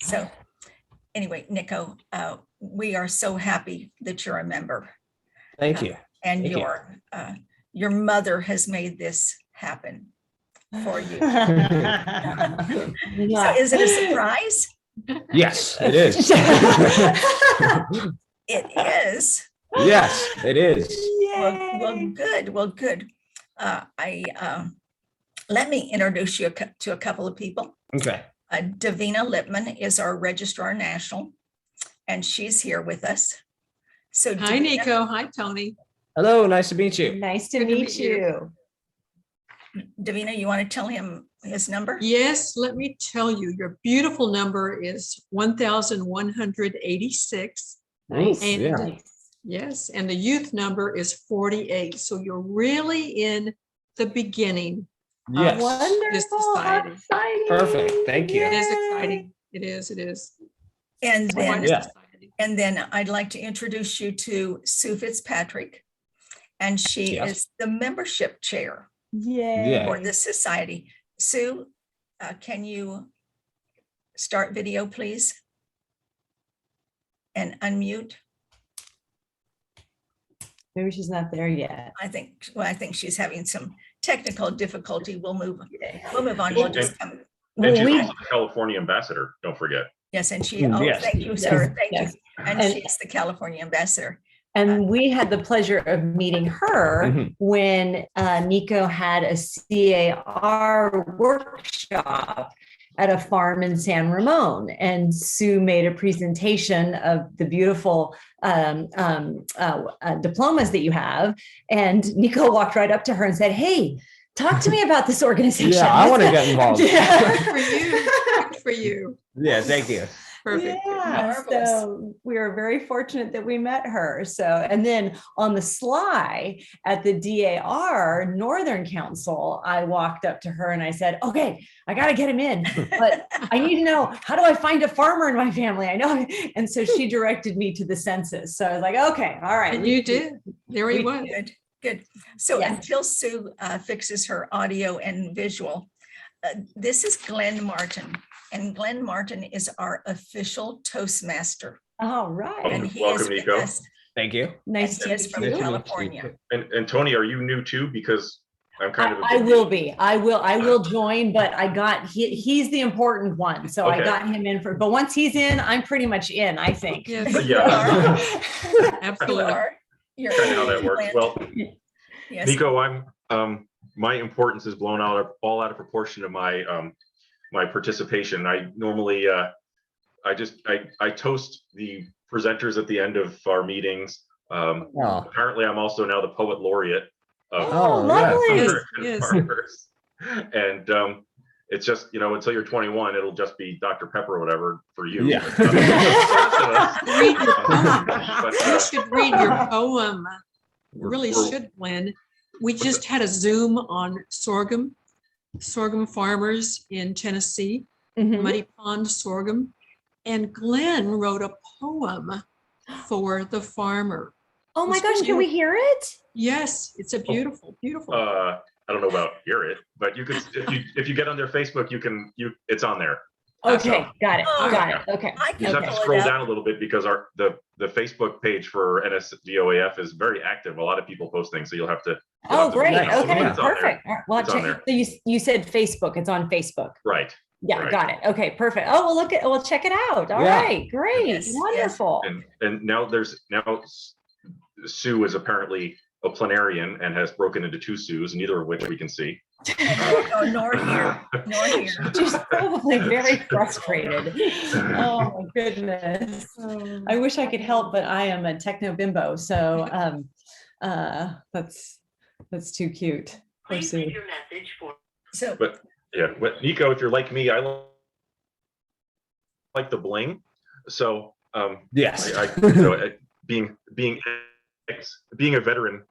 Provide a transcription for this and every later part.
So anyway, Niko, we are so happy that you're a member. Thank you. And Thank your mother has made this happen for you. So is it a surprise? Yes, it is. It is. Yes, it is. Well, good. Let me introduce you to a couple of people. Okay. Davina Lippmann is our Registrar National, and she's here with us. So Hi, Davina, Niko. Hi, Toni. Hello, nice to meet you. Nice to Good to meet meet you. you. Davina, you want to tell him his number? Yes, let me tell you, your beautiful number is 1,186. Nice. And Yeah. yes, and the youth number is 48. So you're really in the beginning. Yes. Wonderful. How society. exciting. Perfect. Thank you. It is Yay. exciting. It is. And It's quite then, a Yeah. society. and then I'd like to introduce you to Sue Fitzpatrick, and she Yes. is the membership chair Yay. for this society. Sue, can you start video, please? And unmute. Maybe she's not there yet. I think she's having some technical difficulty. We'll move on. We'll just come. And she's we- also the California ambassador, don't forget. Yes, and she, Yes. thank you, sir. Thank Yes. you. And And- she's the California ambassador. And we had the pleasure of meeting her Mhm. when Niko had a CAR workshop at a farm in San Ramon. And Sue made a presentation of the beautiful diplomas that you have. And Niko walked right up to her and said, "Hey, talk to me about this organization." Yeah, I want to get involved. Yeah. Good for you. Good for you. Yeah, thank you. Perfect. Yeah, Marvelous. so we were very fortunate that we met her. So, and then on the sly at the DAR Northern Council, I walked up to her and I said, "Okay, I got to get him in, but I need to know, how do I find a farmer in my family? I know." And so she directed me to the census. So I was like, "Okay, all right." And you did. There he we was. Good. So Yes. until Sue fixes her audio and visual, this is Glenn Martin. And Glenn Martin is our official Toastmaster. All right. And he Welcome, is with Niko. us, Nice you. Nice and to he is meet from you. Nice to meet you. California. And Toni, are you new too? Because I'm kind of. I will be. I will join, but he's the important one. So I Okay. got him in for, but once he's in, I'm pretty much in, I think. Yes, Yeah. You absolutely. are. You're Kind of how that works. Glenn. Well, Yes. Niko, my importance is blown all out of proportion to my my participation. I normally I toast the presenters at the end of our meetings. Oh, Apparently, I'm also now the poet laureate of Oh, yeah. lovely. Yes, American yes. farmers. And it's just, until you're 21, it'll just be Dr. Pepper or whatever for you. Yeah. Read your poem. But, You should read your poem. You really we're- should, Glenn. We just had a Zoom on sorghum farmers in Tennessee, Mhm. Muddy Pond sorghum. And Glenn wrote a poem for the farmer. Oh my gosh, can we hear it? Yes, it's a beautiful, beautiful. I don't know about hear it, but you could, if you get on their Facebook, it's on there. Okay, got it. Oh, Got it. Okay. I You can just have to pull it scroll up. down a little bit because the Facebook page for NSDOAF is very active. A lot of people post things, so you'll have to. Oh, great. Nice. Okay, It's on there. perfect. All right, well, It's on check. So you said Facebook. It's on Facebook. Right. Yeah, Right. got it. Okay, perfect. Oh, we'll check it out. All Yeah. right, great. Yes, yes. Wonderful. And now Sue is apparently a planarian and has broken into two Sues, neither of which we can see. Oh, nor here. She's probably very frustrated. Oh my goodness. I wish I could help, but I am a techno bimbo. So that's too cute. Poor Please Sue. leave your message for. So, But yeah, Niko, if you're like me, I like the bling. So yes. being a veteran,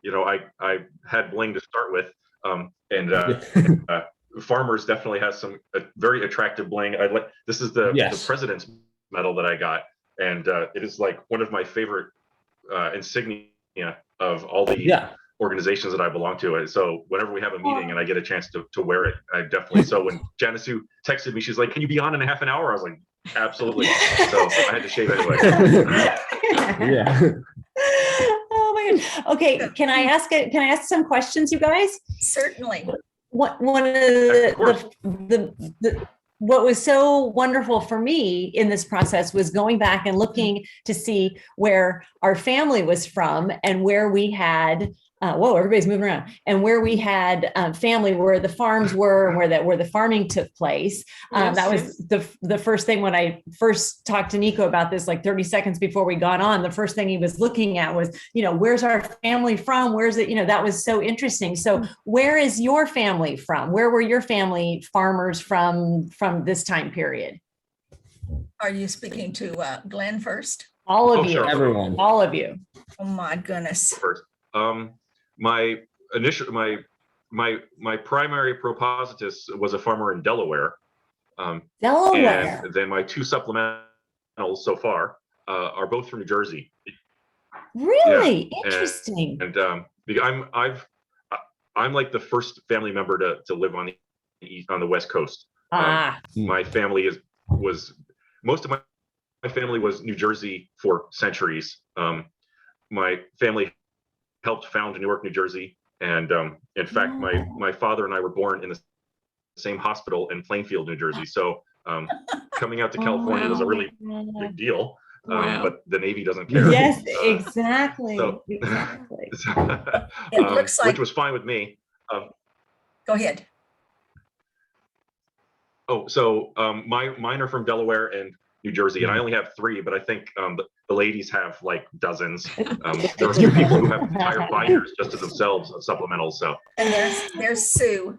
I had bling to start with, and Farmers definitely has some very attractive bling. This is the President's Medal that I got, and it is like one of my favorite insignia of all the organizations that I belong to. So whenever we have a meeting and I get a chance to wear it, I definitely. So when Janice texted me, she's like, "Can you be on in a half an hour?" I was like, Absolutely. So I had to shave anyway. Yeah. Oh my God. Okay, can I ask some questions, you guys? Certainly. One of the what was so wonderful for me in this process was going back and looking to see where our family was from and where we had whoa, everybody's moving around, and where we had family, where the farms were, and where the farming took place. That was the first thing when I first talked to Niko about this, like 30 seconds before we got on. The first thing he was looking at was, where's our family from? Where's it? That was so interesting. So, where is your family from? Where were your family farmers from this time period? Are you speaking to Glenn first? All of you, sure. Everyone. all of you. Oh my goodness. First, my primary propositus was a farmer in Delaware. Delaware. And then my two supplementals so far are both from New Jersey. Really Yeah. interesting. And I'm like the first family member to live on the West Coast. My family was most of my family was New Jersey for centuries. My family helped found Newark, New Jersey, and in fact, my father and I were born in the same hospital in Plainfield, New Jersey. So coming out to California was a really big deal. But the Navy doesn't care. Yes, exactly. It looks like, which was fine with me. go ahead. So mine are from Delaware and New Jersey, and I only have three, but I think the ladies have like dozens. There are a few people who have entire binders just to themselves of supplementals. So And there's Sue.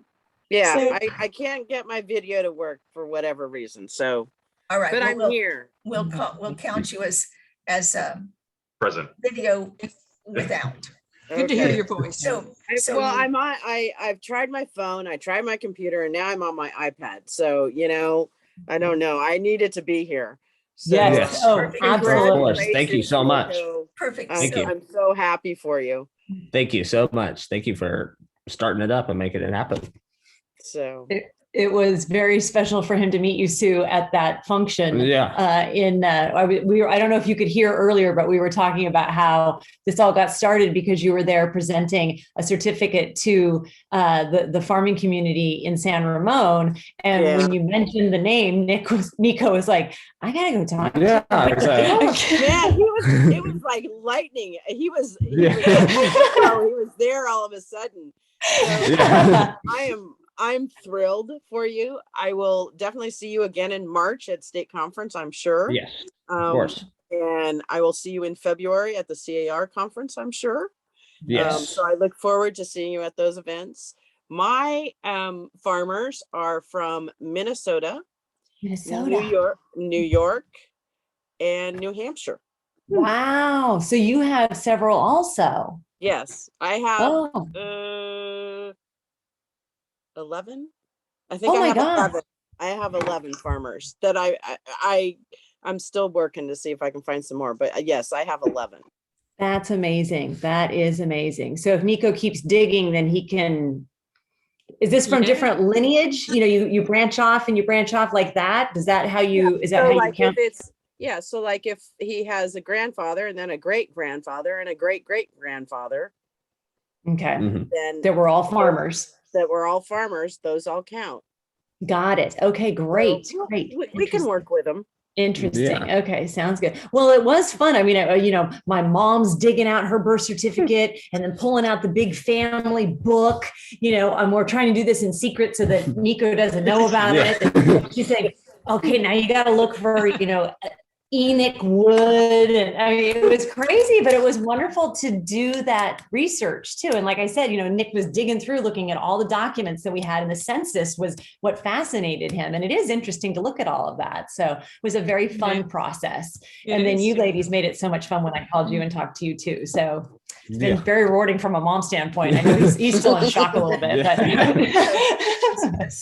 Yeah, So- I can't get my video to work for whatever reason. So, All right. but well, I'm here. We'll count you as present. video without. Good to hear Okay. your voice. I've tried my phone, I tried my computer, and now I'm on my iPad. So, I don't know. I needed to be here. So, Yes. Oh, Perfect. absolutely. Of course. Thank you so much. Perfect. Thank you. I'm so happy for you. Thank you so much. Thank you for starting it up and making it happen. So It was very special for him to meet you, Sue, at that function. Yeah. I don't know if you could hear earlier, but we were talking about how this all got started because you were there presenting a certificate to the farming community in San Ramon. And when you mentioned the name, Niko was like, I gotta go talk. Yeah. man, it was like lightning. He was there all of a sudden. So, I'm thrilled for you. I will definitely see you again in March at state conference, I'm sure. Yes, of course. And I will see you in February at the CAR conference, I'm sure. Yes. So I look forward to seeing you at those events. My farmers are from Minnesota, New York, and New Hampshire. Wow. So you have several also. Yes, I have 11. I think I have 11. I have 11 farmers that I'm still working to see if I can find some more, but yes, I have 11. That's amazing. That is amazing. So if Niko keeps digging, then he can. Is this from different lineage? You branch off and you branch off like that. Is that how you? Is that So how like you count? so like if he has a grandfather and then a great grandfather and a great great grandfather, Okay. then That we're all farmers. those all count. Got it. Okay, great. So, Great. we can work with them. Interesting. Yeah. Okay, sounds good. Well, it was fun. I mean, my mom's digging out her birth certificate and then pulling out the big family book. And we're trying to do this in secret so that Niko doesn't know about it. And she's saying, "Okay, now you got to look for, Enoch Wood." And I mean, it was crazy, but it was wonderful to do that research too. And like I said, Nick was digging through, looking at all the documents that we had, and the census was what fascinated him. And it is interesting to look at all of that. So it was a very fun process. And then you ladies made it so much fun when I called you and talked to you too. So it's been very rewarding from a mom standpoint. I know he's still in shock a little bit, but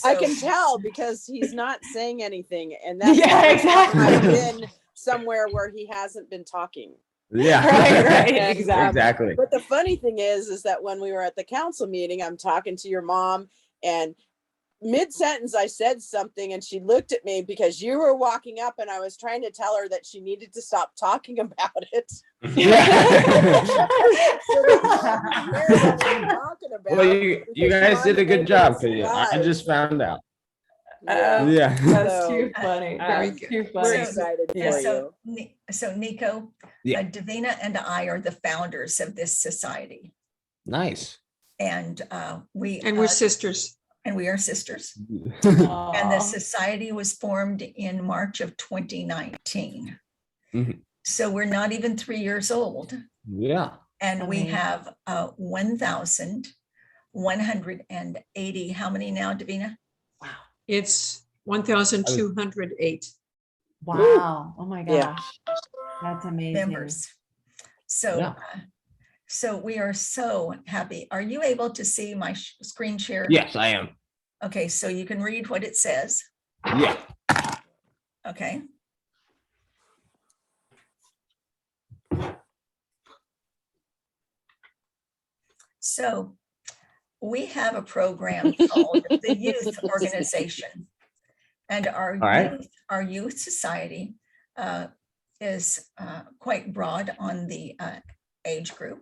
I can tell because he's not saying anything, and that's exactly. I've been somewhere where he hasn't been talking. Yeah. Right. Exactly. But the funny thing is that when we were at the council meeting, I'm talking to your mom, and mid-sentence I said something and she looked at me because you were walking up and I was trying to tell her that she needed to stop talking about it. Well, you guys did a good job because I just found out. Yeah. That's too funny. Very That's good. too We're funny. excited for Yeah. So, you. so Niko, Yeah. Davina and I are the founders of this society. Nice. And And we're sisters. and we are sisters. And the Aw. society was formed in March of 2019. Mhm. So we're not even 3 years old. Yeah. And we Amazing. have 1,180. How many now, Davina? It's 1,208. Wow. Oh my Yeah. gosh. That's amazing. Members. So, Yeah. So we are so happy. Are you able to see my screen share? Yes, I am. Okay, so you can read what it says. Yeah. Okay. So we have a program called the Youth Organization. And All right. our youth society is quite broad on the age group.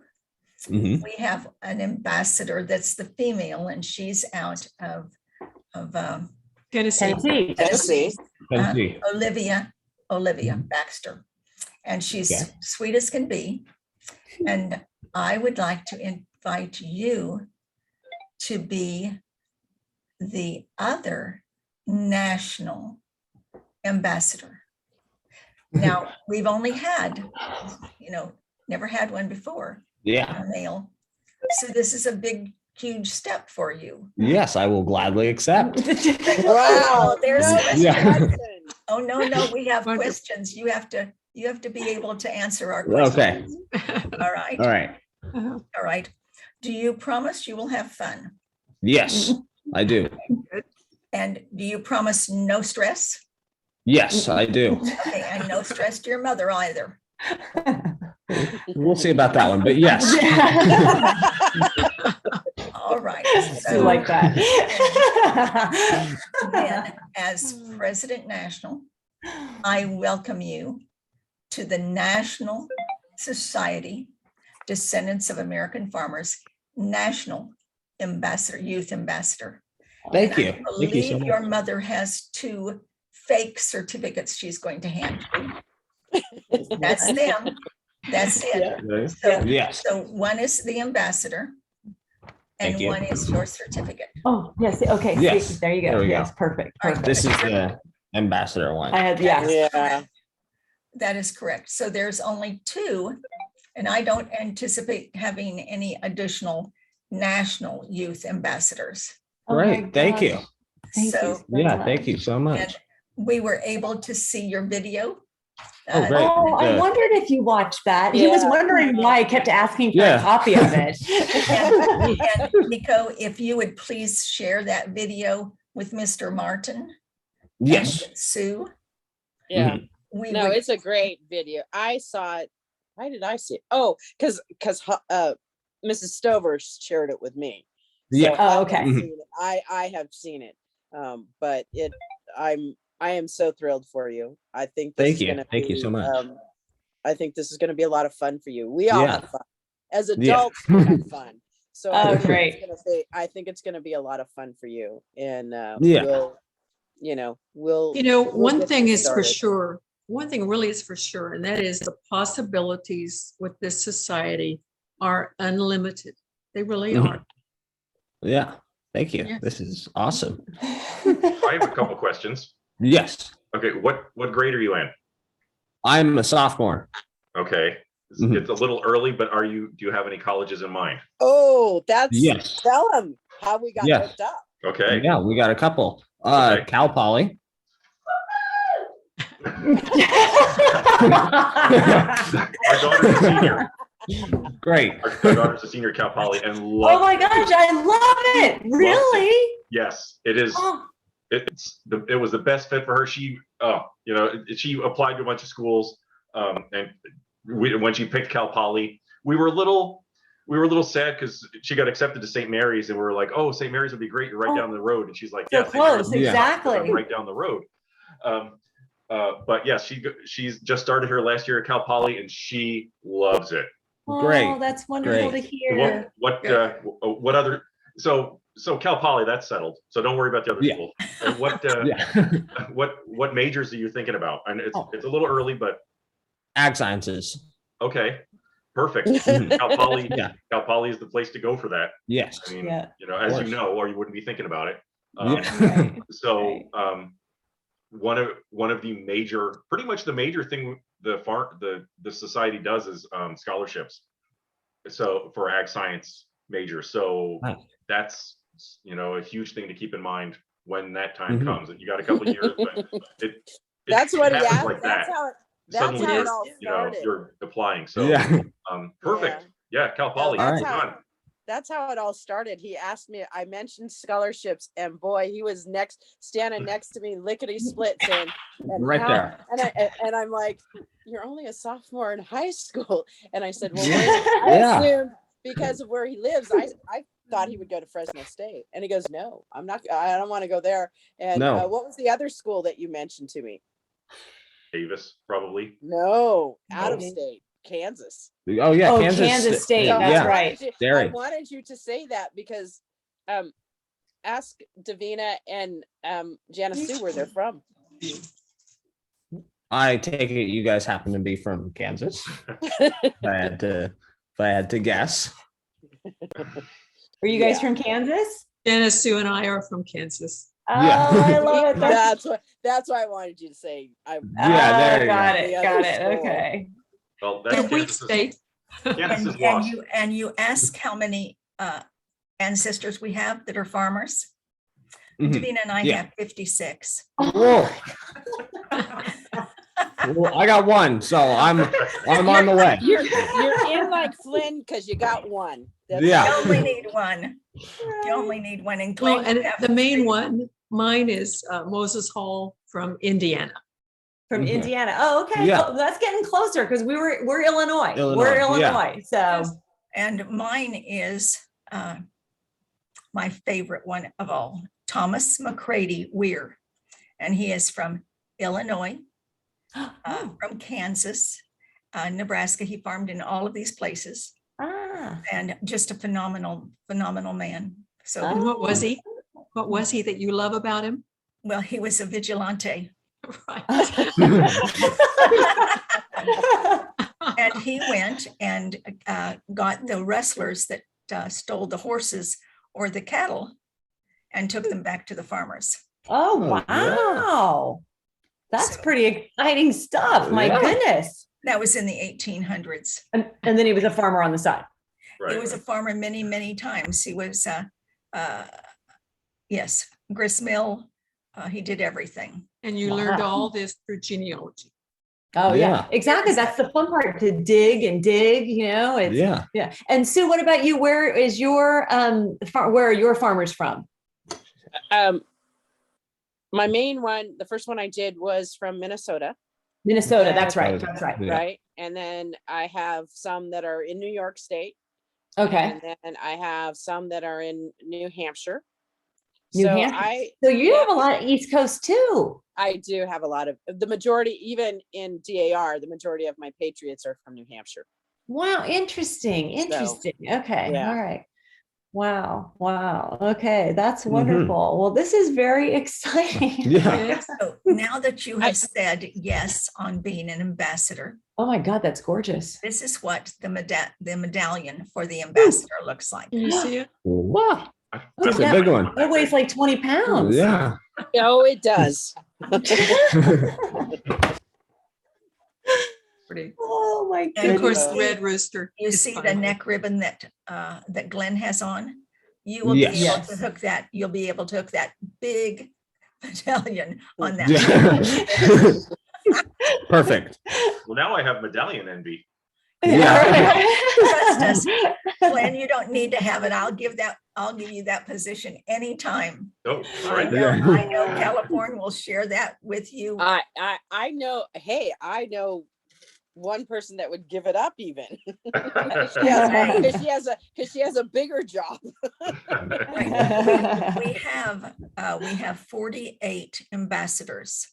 Mhm. We have an ambassador that's the female, and she's out of Tennessee. Tennessee. Tennessee. Tennessee. Olivia Baxter. And she's Okay. sweet as can be. And I would like to invite you to be the other national ambassador. Now, we've only had, never had one before, Yeah. a male. So this is a big, huge step for you. Yes, I will gladly accept. Wow. There's no a Yeah. question. Oh, no, we have Wonderful. questions. You have to be able to answer our questions. Okay. All right. All right. All right. Do you promise you will have fun? Yes, I do. And do you promise no stress? Yes, I do. Okay, and no stress to your mother either. We'll see about that one, but yes. All right. I So like that. then, as President National, I welcome you to the National Society Descendants of American Farmers National Ambassador, Youth Ambassador. Thank And you. I Thank you so believe your much. mother has 2 fake certificates she's going to hand you. That's them. That's it. So, Yes. so one is the ambassador and Thank you. one is your certificate. Oh, yes. Okay. Yes, See, there you there go. we go. Yes. Perfect. All right. Perfect. This is the ambassador one. I had, yeah. Yeah. That is correct. So there's only 2, and I don't anticipate having any additional national youth ambassadors. Oh my Great. Thank you. gosh. Thank you So- so Yeah, thank much. you so And much. we were able to see your video. Oh, great. Oh, I Good. wondered if you watched that. He was Yeah. wondering why I kept asking for Yeah. a copy of it. And Niko, if you would please share that video with Mr. Martin. and Yes. with Sue. Yeah. We No, would- it's a great video. I saw it. Why did I see it? Oh, because Mrs. Stover shared it with me. Yeah. Oh, I have okay. seen it. I have seen it. But I am so thrilled for you. I think this Thank is you. gonna Thank you be, so much. I think this is going to be a lot of fun for you. We all Yeah. have fun. As Yeah. adults, we have fun. So Oh, I think great. I think it's going to be a lot of fun for you. And Yeah. we'll we'll One get thing you is for started. sure, one thing really is for sure, and that is the possibilities with this society are unlimited. They really Mhm. are. Yeah. Thank you. Yes. This is awesome. I have a couple questions. Yes. Okay, what grade are you in? I'm a sophomore. Okay, Mhm. it's a little early, but do you have any colleges in mind? Oh, that's Yes. tell them how we got Yes. hooked up. Okay. Yeah, we got a couple. Okay. Cal Poly. Our daughter's a senior. Great. Our daughter's a senior at Cal Poly and Oh my gosh, I love it. Really? Yes, it is. Oh, It was the best fit for her. She applied to a bunch of schools, and when she picked Cal Poly, we were a little we were a little sad because she got accepted to St. Mary's, and we were like, oh, St. Mary's would be great. You're right down the road. And she's like, So yeah, St. Mary's close, is exactly. right down the road. But yeah, she's just started her last year at Cal Poly, and she loves it. Great. Oh, that's wonderful Great. to hear. What other? So Cal Poly, that's settled. So don't worry about the other Yeah. schools. And what majors are you thinking about? And it's a little early, but Ag sciences. okay, perfect. Mhm. Cal Poly, Yeah. Cal Poly is the place to go for that. Yes. I mean, Yeah. as you course. know, or you wouldn't be thinking about it. Yeah. So one of the major, pretty much the major thing the society does is scholarships. So for ag science majors, so Nice. that's a huge thing to keep in mind when that time Mhm. comes. And you got a couple of years, but That's what he happens asked. like That's that. how it Suddenly, it all started. you're applying. So Yeah. perfect. Yeah, Cal Poly. that's All how that's how it all started. He asked me, I mentioned scholarships, and boy, he was standing next to me, lickety split, saying, Right there. And I'm like, you're only a sophomore in high school. And I said, well, Yeah. I assumed because of where he lives, I thought he would go to Fresno State. And he goes, no, I don't want to go there. And No. what was the other school that you mentioned to me? Davis, probably. No, out of No. state, Kansas. Oh yeah. Oh, Kansas State, So that's yeah. right. I Dairy. wanted you to say that because ask Davina and Janice Sue where they're from. I take it you guys happen to be from Kansas. if I had to guess. Are you guys from Kansas? Janice, Sue and I are from Kansas. Oh, Yeah. I love it. That's why I wanted you to say. Yeah, there you got go. it. The Got other it. school. Okay. Well, The wheat Kansas state. Kansas is And lost. you ask how many ancestors we have that are farmers. Mhm. Davina and I Yeah. have 56. Whoa. Well, I got one, so I'm on the way. You're in like Flynn because you got one. That's Yeah. You only need one. You only need one. And Well, Glenn, you and have the main three. one, mine is Moses Hall from Indiana. From Okay. Indiana. Oh, okay. Yeah. Well, that's getting closer because we're Illinois. Illinois, We're yeah. Illinois. So And mine is my favorite one of all, Thomas McCready Weir. And he is from Illinois, from Kansas, Nebraska. He farmed in all of these places and just a phenomenal man. So, And what was he? What was he that you love about him? well, he was a vigilante. Right. And he went and got the rustlers that stole the horses or the cattle and took them back to the farmers. Oh, Oh, yeah. wow. That's So- pretty exciting stuff. My Yeah. goodness. That was in the 1800s. And then he was a farmer on the side. Right. He was a farmer many, many times. He was, yes, grist mill. He did everything. And you learned Wow. all this through genealogy. Oh yeah, Yeah. exactly. That's the fun part, to dig and dig, it's Yeah. yeah. And Sue, what about you? Where is your where are your farmers from? My main one, the first one I did was from Minnesota, Minnesota. Yeah. That's right. That's right. Yeah. right? And then I have some that are in New York State. Okay. And then I have some that are in New Hampshire. New So Hampshire. So you have a lot of East Coast too. I do have a lot of the majority, even in DAR, the majority of my patriots are from New Hampshire. Wow, interesting. Interesting. Okay. yeah. All right. Wow. Wow. Okay. That's Mhm. wonderful. Well, this is very exciting. Yeah. Yes. So now that you have said yes on being an ambassador, Oh my God, that's gorgeous. this is what the medallion for the ambassador looks like. Can you see it? Wow. That's a Yeah. big one. It weighs like 20 pounds. Yeah. Oh, it does. Pretty. Oh my And And of course, goodness. the red rooster. You is see the fine. neck ribbon that Glenn has on? You will Yes. be able to Yes. hook that. You'll be able to hook that big medallion on that. Yeah. Perfect. Well, now I have medallion envy. Yeah. Trust us. Glenn, you don't need to have it. I'll give you that position anytime. Oh, all I right. know, Yeah. I know California will share that with you. I know. Hey, I know one person that would give it up even. That's Because she has a bigger job. We have 48 ambassadors.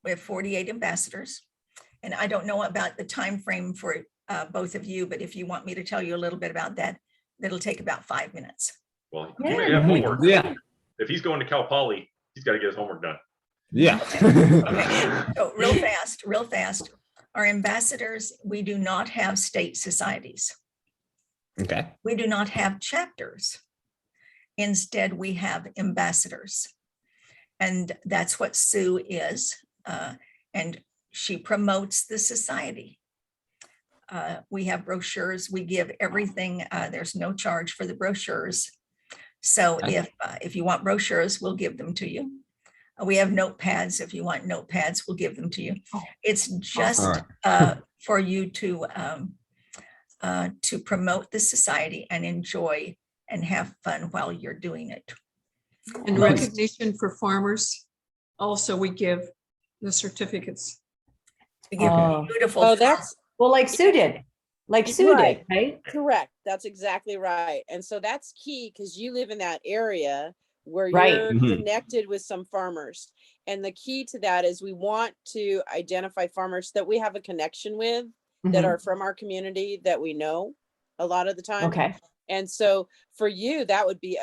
We have 48 ambassadors. And I don't know about the time frame for both of you, but if you want me to tell you a little bit about that, it'll take about 5 minutes. Well, Yeah. he may have homework. Yeah. If he's going to Cal Poly, he's got to get his homework done. Yeah. Okay, so real fast. Our ambassadors, we do not have state societies. Okay. We do not have chapters. Instead, we have ambassadors. And that's what Sue is. And she promotes the society. We have brochures. We give everything. There's no charge for the brochures. So if you want brochures, we'll give them to you. We have notepads. If you want notepads, we'll give them to you. It's just for you to promote the society and enjoy and have fun while you're doing it. And recognition for farmers. Also, we give the certificates. We give Oh. beautiful. Oh, that's Well, like Sue did, Right. right? correct. That's exactly right. And so that's key because you live in that area where Right. you're Mhm. connected with some farmers. And the key to that is we want to identify farmers that we have a connection with that Mhm. are from our community that we know a lot of the time. Okay. And so for you, that would be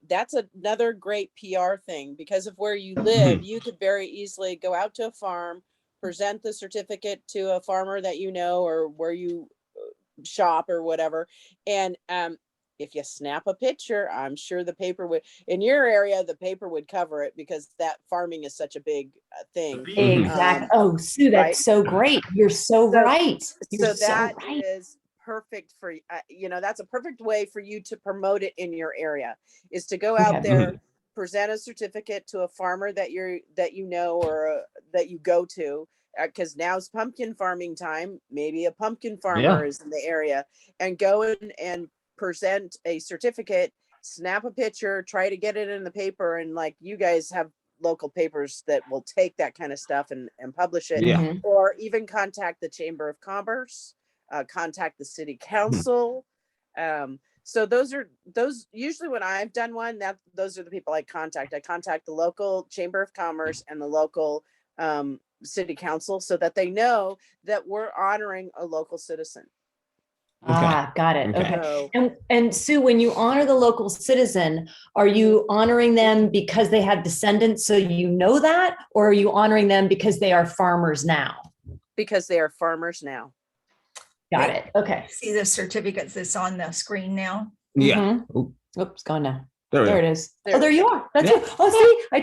that's another great PR thing because of where you live, you could very easily go out to a farm, present the certificate to a farmer that you know, or where you shop or whatever. And if you snap a picture, I'm sure the paper would, in your area, the paper would cover it because that farming is such a big thing. Exactly. Oh, Sue, that's right. so great. You're so right. You're So that right. is perfect for that's a perfect way for you to promote it in your area, is to go out Okay. there, present a certificate to a farmer that you know or that you go to, because now's pumpkin farming time. Maybe a pumpkin farmer is in the area, and go in and present a certificate, snap a picture, try to get it in the paper, and like you guys have local papers that will take that kind of stuff and publish it. Yeah. Mhm. Or even contact the Chamber of Commerce, contact the city council. So those usually when I've done one, those are the people I contact. I contact the local Chamber of Commerce and the local city council so that they know that we're honoring a local citizen. Ah, got it. Okay. Okay. So And Sue, when you honor the local citizen, are you honoring them because they have descendants, so you know that, or are you honoring them because they are farmers now? because they are farmers now. Got it. Okay. See the certificates that's on the screen now? Yeah. Mhm. Ooh, Oops, gone now. there we There go. it is. There Oh, there it you are. That's Yeah. it.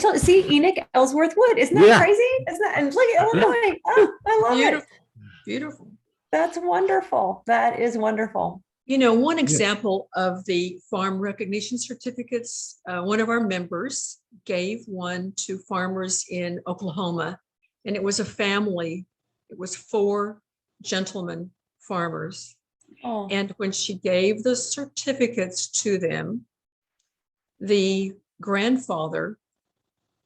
Oh, see, Enoch Ellsworth Wood. Isn't that Yeah. crazy? Isn't that? And look at Illinois. Oh, I love it. Beautiful, beautiful. That's wonderful. That is wonderful. You know, one example of the farm recognition certificates, one of our members gave one to farmers in Oklahoma, and it was a family. It was 4 gentlemen farmers. Oh, And when she gave the certificates to them, the grandfather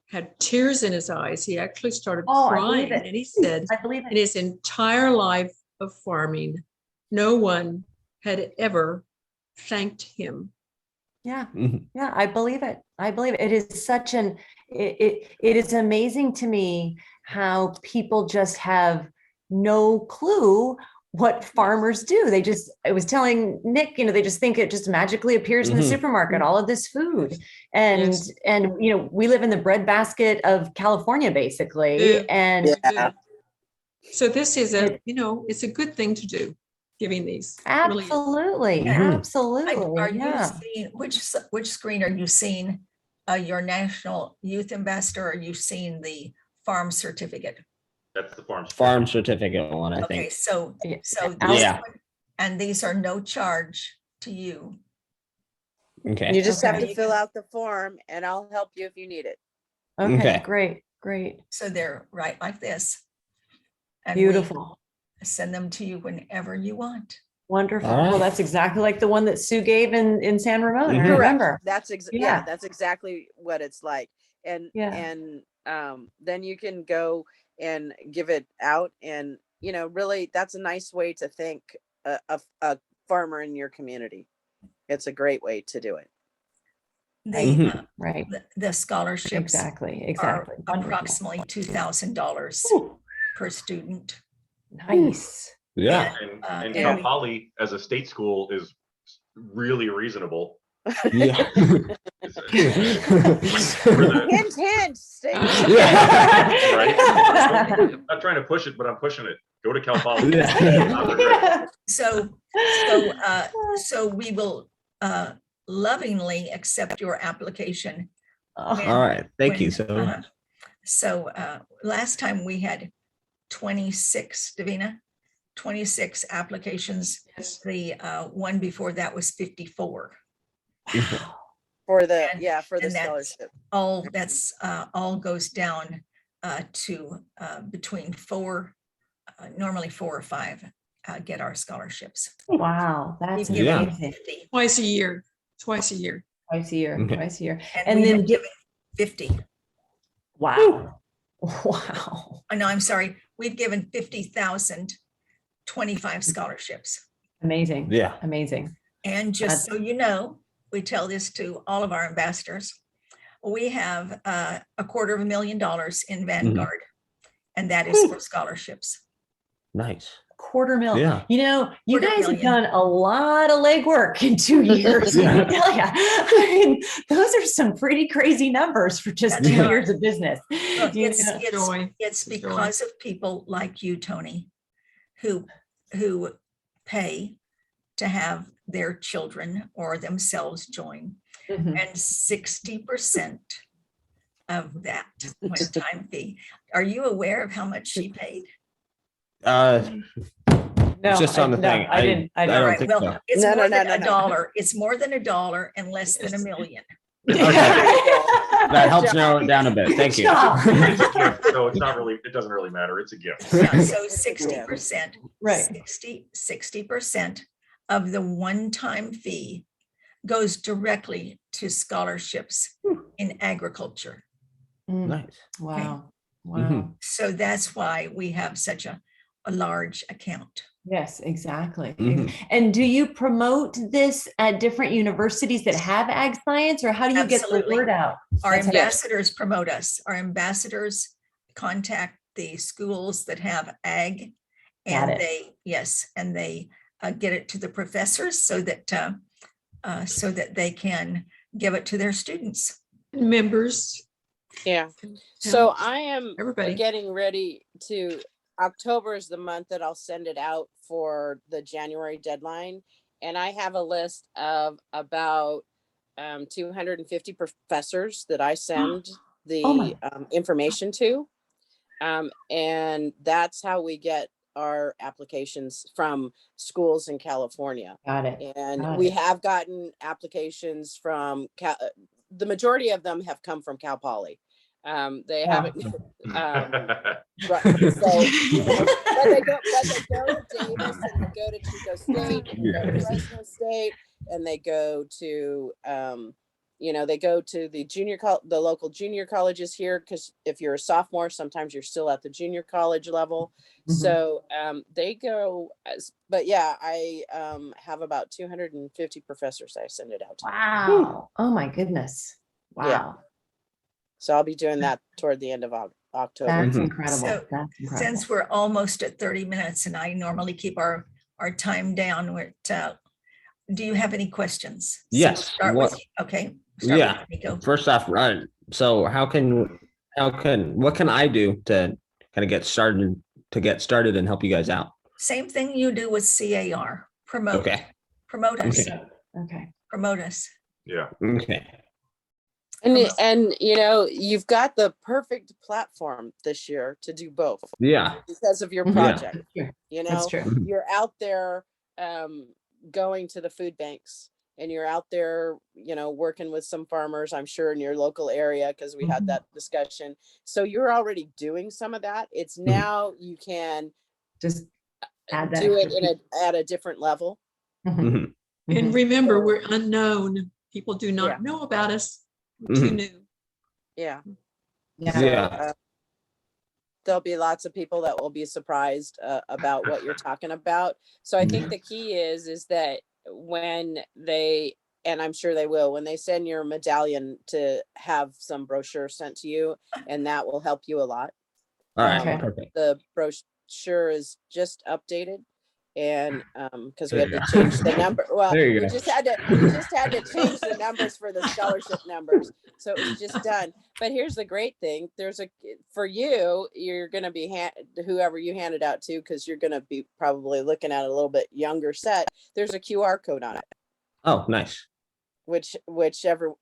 had tears in his eyes. He actually started Oh, I believe crying, it. and he said, I believe in it. his entire life of farming, no one had ever thanked him. Yeah. Mhm. Yeah, I believe it. I believe it. It is such it is amazing to me how people just have no clue what farmers do. I was telling Nick, they just think it just magically appears in the Mhm. supermarket, all of this food. And, Yes. we live in the breadbasket of California, basically. Yeah. And Yeah. So this is it's a good thing to do, giving these. It really is. absolutely, Mhm. absolutely. Are you Yeah. seeing, which screen are you seeing? Your National Youth Ambassador, or are you seeing the farm certificate? That's the Farm certificate one, I Okay, think. so Yeah. this Yeah. one- and these are no charge to you. Okay. You just have Okay. to fill out the form and I'll help you if you need it. Okay, Okay. great. So they're right like this. And we Beautiful. send them to you whenever you want. Wonderful. All right. Well, that's exactly like the one that Sue gave in San Ramon. I Mhm. Correct. remember. That's Yeah. that's exactly what it's like. And Yeah. and then you can go and give it out, and really, that's a nice way to thank a farmer in your community. It's a great way to do it. Right. The scholarships Exactly. are Exactly. Wonderful. approximately $2,000 Ooh, per student. nice. Yeah. And and Cal we- Poly as a state school is really reasonable. Yeah. Hint, hint. Stay. Right? I'm not trying to push it, but I'm pushing it. Go to Cal Poly. So we will lovingly accept your application. Oh, All right. Thank you. So last time we had 26, Davina, 26 applications. Yes. The one before that was 54. For the And- for the and that's- scholarship. That's all goes down to between normally 4 or 5 get our scholarships. wow, that's We've given amazing. 50, Twice a year. Twice a year. Twice a year. Okay. Twice a year. and And we then have given 50. wow. Wow. Oh, no, I'm sorry. We've given 50,000, 25 scholarships. Amazing. Yeah. Amazing. And just so you know, we tell this to all of our ambassadors. We have $250,000 in Vanguard, and that is for scholarships. Nice. $250,000. Yeah. You know, you guys have 250,000. done a lot of legwork in 2 years. Let me tell you. I mean, those are some pretty crazy numbers for just That's 2 right. years of business. Look, You it's, know, Joy. it's Joy. because of people like you, Toni, who pay to have their children or themselves join. mhm. And 60% of that one-time fee. Are you aware of how much she paid? No, Just on the no, thing. I didn't. I I didn't. don't All right, think well, so. it's No, more no, than no, a no. dollar. It's more than $1 and less than $1 million. That helps narrow it down a bit. Thank you. Good job. It's a gift, so it's not really, it doesn't really matter. It's a gift. Yeah, so 60%, Right. 60% of the one-time fee goes directly to scholarships in agriculture. Mm, Nice. wow. Wow. Mhm. So that's why we have such a large account. Yes, exactly. Mhm. And do you promote this at different universities that have ag science, or how do you get the Absolutely. word out? Our That's how- ambassadors promote us. Our ambassadors contact the schools that have ag. Got And it. they get it to the professors so that they can give it to their students. Members. Yeah. and So towns, I am everybody. getting ready to, October is the month that I'll send it out for the January deadline. And I have a list of about 250 professors that I send Oh my. the information to. And that's how we get our applications from schools in California. Got it. And Got we it. have gotten applications from the majority of them have come from Cal Poly. They Wow. haven't right, so, but they go to Davis, and they go to Chico State, and they go to Fresno State, and they go to they go to the local junior colleges here, because if you're a sophomore, sometimes you're still at the junior college level. Mhm. So they go but yeah, I have about 250 professors I send it out to. Wow. Oh my goodness. Wow. Yeah. So I'll be doing that toward the end of October. That's Mhm. incredible. So, That's incredible. Since we're almost at 30 minutes and I normally keep our time down, do you have any questions? So Yes, start with what- you. Okay. Start Yeah. with Niko. First off, right. So what can I do to kind of get started and help you guys out? Same thing you do with CAR. Promote Okay. us. Okay. Okay. Promote us. Yeah. Okay. And you've got the perfect platform this year to do both Yeah. because of your Mhm. Yeah. project. That's true. Mhm. You're out there going to the food banks, and you're out there working with some farmers, I'm sure, in your local area, because we had Mhm. that discussion. So you're already doing some of that. It's now you can Just add that. do it extra at a different level. Mhm. Mhm. And Mhm. remember, we're unknown. People do not Yeah. know about us. We're too Mhm. new. Yeah. Yeah. So, Yeah. there'll be lots of people that will be surprised about what you're talking about. So I think the key is that when they, and I'm sure they will, when they send your medallion, to have some brochure sent to you, and that will help you a lot. All right, Okay. perfect. The brochure is just updated, and because we had to change the number. Well, There you we go. just had to change the numbers for the scholarship numbers, so it was just done. But here's the great thing: there's for you, you're going to be whoever you hand it out to, because you're going to be probably looking at a little bit younger set. There's a QR code on it, Oh, nice. whichever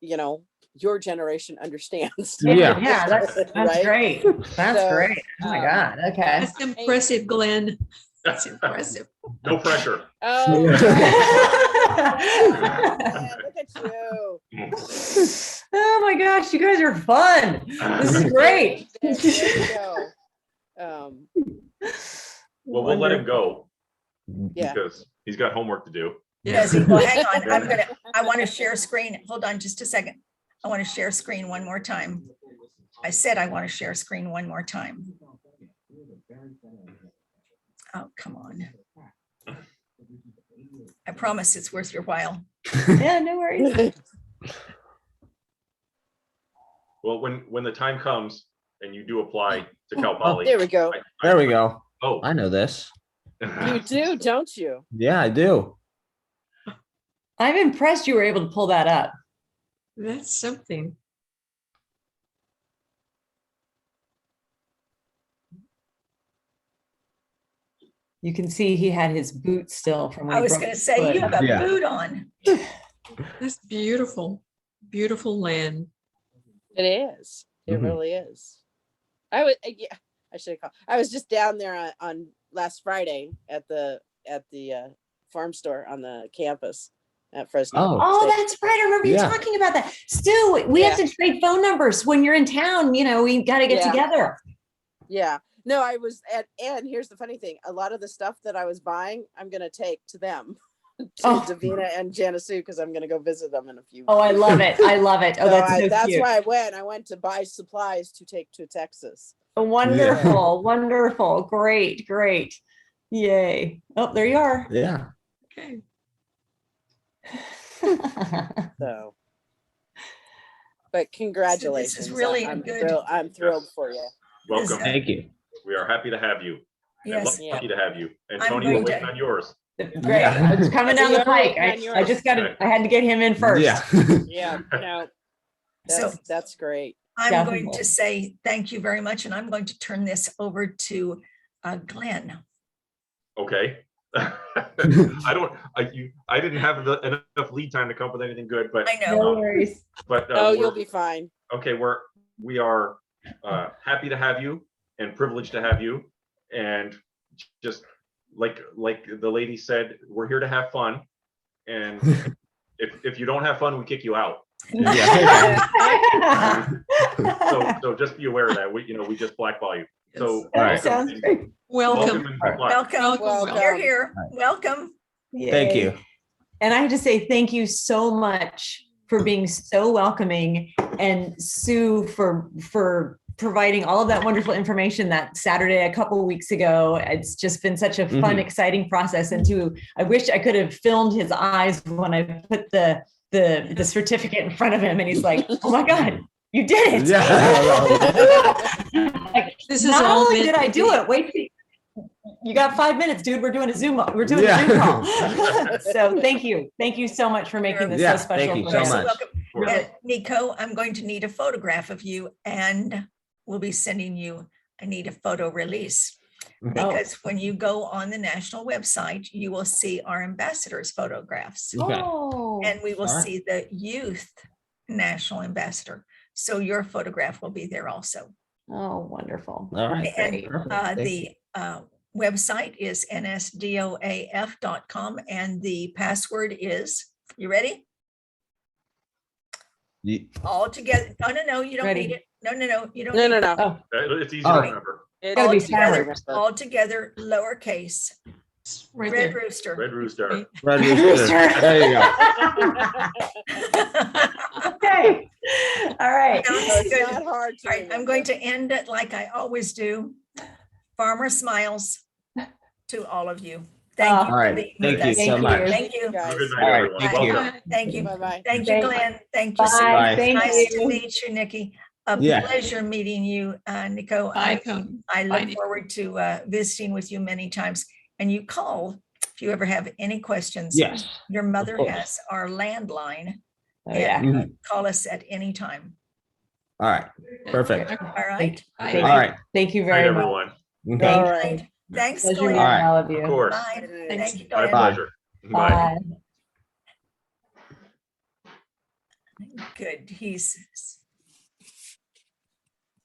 your generation understands. Yeah. Yeah, that's Right? great. That's So, great. Oh my God. Okay. That's impressive, Glenn. That's impressive. No pressure. Oh, Yeah. man, look at you. Oh my gosh, you guys are fun. This is great. There you go. Well, we'll let him go Yeah. because he's got homework to do. Does he? Well, hang on. I want to share screen. Hold on just a second. I want to share screen one more time. I said I want to share screen one more time. Oh, come on. I promise it's worth your while. Yeah, no worries. Well, when the time comes and you do apply to Cal Poly. There we go. There we go. Oh, I know this. You do, don't you? Yeah, I do. I'm impressed you were able to pull that up. That's something. You can see he had his boot still from when I he was broke going to his say, foot. you have a Yeah. boot on. That's beautiful. Beautiful land. It is. It Mhm. really is. Yeah, I should have called. I was just down there on last Friday at the farm store on the campus at Fresno. Oh, State. that's right. I remember you Yeah. talking about that. Stu, we have to trade phone numbers when you're in town. We got to get Yeah. together. Yeah. No, I was and here's the funny thing. A lot of the stuff that I was buying, I'm going to take to them, to Davina and Janice, because I'm going to go visit them in a few Oh, I love it. I love it. Oh, So that's so that's cute. why I went. I went to buy supplies to take to Texas. Wonderful. Wonderful. Great. Great. Yay. Oh, there you are. Yeah. Okay. So, but congratulations. really I'm good. Thrilled, I'm thrilled for you. welcome. Thank you. We are happy to have you. Yes. And lucky to have you. And I'm Tony, we're going waiting to- on yours. Great. Yeah. It's coming down the You're pike. waiting on I just got yours. to, I had to get him in first. Yeah. Yeah, no, So that's great. I'm going Definitely. to say thank you very much, and I'm going to turn this over to Glenn. Okay. I didn't have enough lead time to come up with anything good, but I No know. worries. Oh, you'll be fine. okay. We are happy to have you and privileged to have you, and just like the lady said, we're here to have fun, and if you don't have fun, we kick you out. Yeah. So just be aware of that. We just blackball you. So All right. Sounds great. Welcome. and good luck. Welcome. Welcome. You're here. Right. Welcome. Thank Yay. you. And I have to say thank you so much for being so welcoming, and Sue for providing all of that wonderful information that Saturday a couple of weeks ago. It's just been such a fun, Mhm. exciting process. And I wish I could have filmed his eyes when I put the certificate in front of him, and he's like, "Oh my God, you did it!" Like, This is not all only meant did I to do be. it, wait, you got 5 minutes, dude. We're doing a Zoom. We're doing Yeah. a Zoom call. So thank you so much for making this Yeah, so special. thank you for so us. much. Welcome. Sure. And Niko, I'm going to need a photograph of you, and we'll be sending you. I need a photo release, because when you go on the national website, you will see our ambassadors' photographs, Okay. Oh, and we will All right. see the youth national ambassador. So your photograph will be there also. oh, wonderful. All right. And Perfect. Thank you. the website is nsdoaf.com, and the password is, you ready? All together. No, you don't Ready. need it. No, you don't. No, need no, it. no. Oh, It's easy Oh. to remember. It's Gotta be easy to silent. remember. All together, lowercase, Right Red there. Rooster. Red Rooster. Red Rooster. There you go. Okay. All right. Sounds So it's good. not hard to All right, I'm remember. going to end it like I always do. Farmer smiles to all of you. Thank you. All for right. being Thank with you us. so much. Thank you. Have a Guys. good night, All right, everyone. thank you. Welcome. Thank you. Bye-bye. Thank you, Thank- Glenn. Thank you, Bye. Sue. Bye. Thank Nice you. to meet you, Nikki. A Yeah. pleasure meeting you, Niko. Bye, Tony. I Bye, look Nick. forward to visiting with you many times. And you call if you ever have any questions. Yes. Your mother course. has our landline. Oh, yeah. And Mhm. call us at any time. All right. Perfect. All right. Thank, All right. thank you Good night, very much. everyone. Okay. All Good right. night. Thanks, Pleasure Glenn. meeting All right. all of you. Of course. Bye. Good Thank you, My Glenn. Bye. pleasure. Bye. Bye. Good. He's